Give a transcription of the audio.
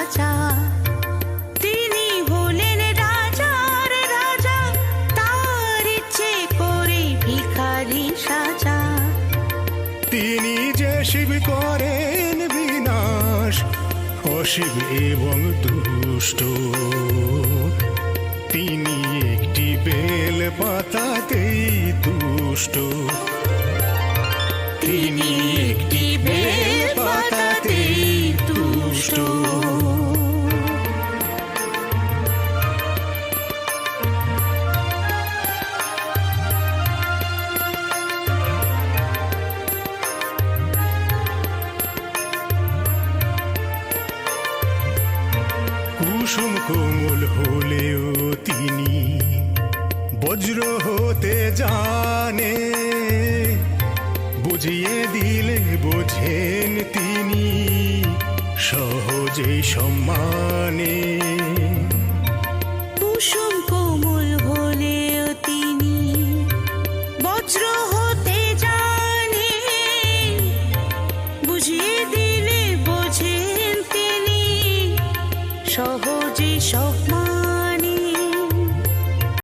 সাজা। তিনি হলেন রাজার রাজা, তার ইচ্ছে করে ভিখারি সাজা। তিনি যে শিব করেন বিনাশ, অশিব এবং দুষ্ট। তিনি একটি বেল পাতাতেই তুষ্ট। তিনি একটি বেল পাতাতেই তুষ্ট। কুসুম কোমল হলেও তিনি বজ্র হতে জানে। বুঝিয়ে দিলে বোঝেন তিনি সহজেই সম্মানে। কুসুম কোমল হলেও তিনি বজ্র হতে জানে। বুঝিয়ে দিলে বোঝেন তিনি সহজে সব